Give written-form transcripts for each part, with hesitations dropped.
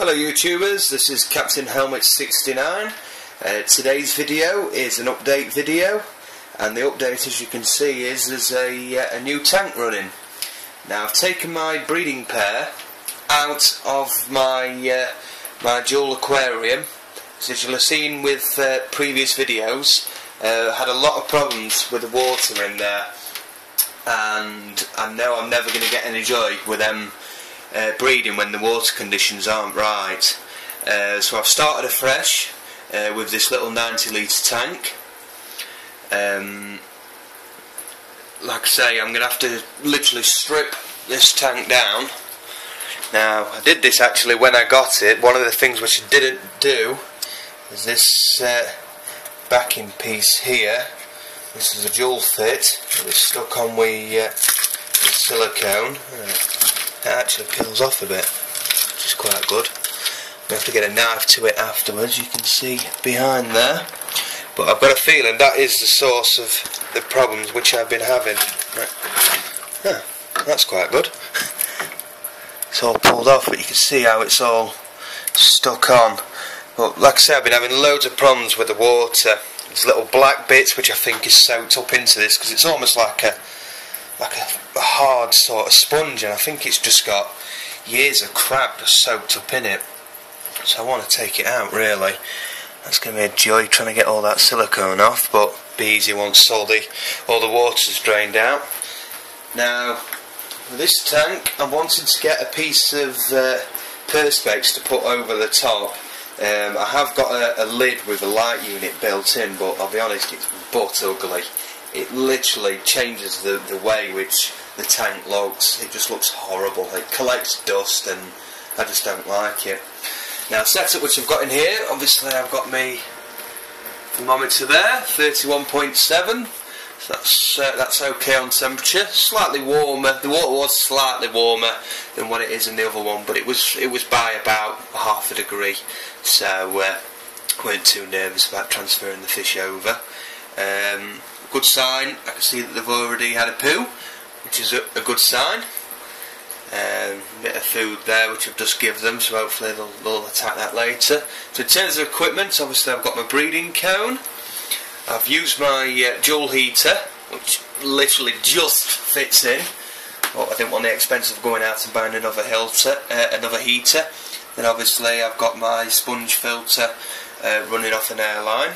Hello YouTubers, this is Captain Helmet 69. Today's video is an update video, and the update, as you can see, is there's a new tank running. Now I've taken my breeding pair out of my my dual aquarium. As you'll have seen with previous videos, had a lot of problems with the water in there, and I know I'm never going to get any joy with them breeding when the water conditions aren't right. So I've started afresh with this little 90 litre tank. Like I say, I'm going to have to literally strip this tank down. Now I did this actually when I got it. One of the things which I didn't do is this backing piece here. This is a dual fit. It's stuck on with silicone. It actually peels off a bit, which is quite good. We have to get a knife to it afterwards, you can see behind there. But I've got a feeling that is the source of the problems which I've been having. Right. Yeah, that's quite good. It's all pulled off, but you can see how it's all stuck on. But like I say, I've been having loads of problems with the water. There's little black bits which I think is soaked up into this, because it's almost like a hard sort of sponge, and I think it's just got years of crap just soaked up in it. So I want to take it out really. That's going to be a joy trying to get all that silicone off, but be easy once all the water's drained out. Now with this tank, I wanted to get a piece of perspex to put over the top. I have got a lid with a light unit built in, but I'll be honest, it's butt ugly. It literally changes the way which the tank looks. It just looks horrible. It collects dust and I just don't like it. Now setup which I've got in here, obviously I've got my thermometer there, 31.7. So that's okay on temperature. Slightly warmer. The water was slightly warmer than what it is in the other one, but it was by about half a degree. So I weren't too nervous about transferring the fish over. Good sign. I can see that they've already had a poo, which is a good sign. A bit of food there which I've just given them, so hopefully they'll attack that later. So in terms of equipment, obviously I've got my breeding cone. I've used my dual heater, which literally just fits in. But I didn't want the expense of going out and buying another heater. Then obviously I've got my sponge filter running off an airline.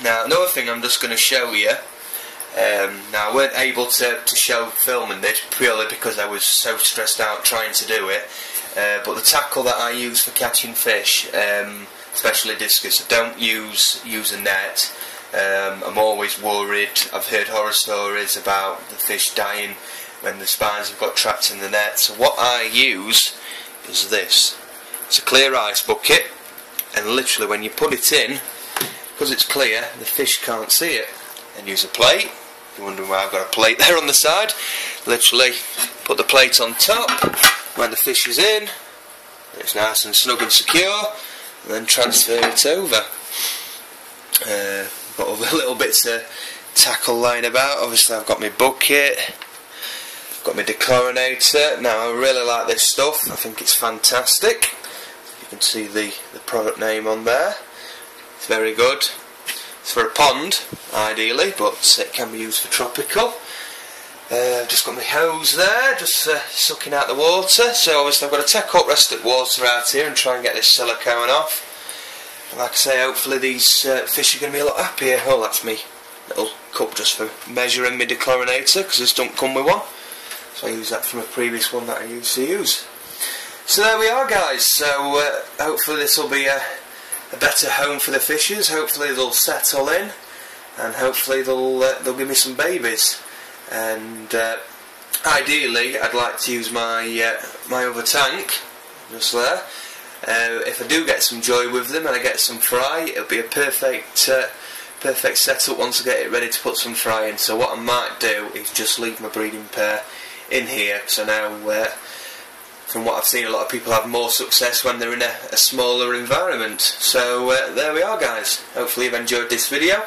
Now another thing I'm just going to show you. Now I weren't able to show filming this purely because I was so stressed out trying to do it. But the tackle that I use for catching fish, especially discus, I don't use a net. I'm always worried. I've heard horror stories about the fish dying when the spines have got trapped in the net. So what I use is this. It's a clear ice bucket, and literally when you put it in, because it's clear, the fish can't see it. And use a plate. You're wondering why I've got a plate there on the side. Literally put the plate on top when the fish is in. It's nice and snug and secure, and then transfer it over. Got other little bits of tackle lying about. Obviously I've got my bucket, I've got my dechlorinator. Now I really like this stuff. I think it's fantastic. You can see the product name on there. It's very good. It's for a pond, ideally, but it can be used for tropical. Just got my hose there, just sucking out the water. So obviously I've got to take up rest of the water out here and try and get this silicone off. And like I say, hopefully these fish are going to be a lot happier. Oh, that's me little cup just for measuring my dechlorinator, because this don't come with one. So I use that from a previous one that I used to use. So there we are, guys. So hopefully this will be a better home for the fishes. Hopefully they'll settle in, and hopefully they'll give me some babies. And ideally, I'd like to use my my other tank just there. If I do get some joy with them and I get some fry, it'll be a perfect setup once I get it ready to put some fry in. So what I might do is just leave my breeding pair in here, because I know from what I've seen, a lot of people have more success when they're in a smaller environment. So there we are, guys. Hopefully you've enjoyed this video.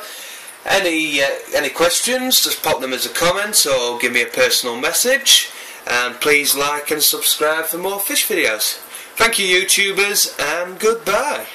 Any questions, just pop them as a comment or give me a personal message. And please like and subscribe for more fish videos. Thank you, YouTubers, and goodbye.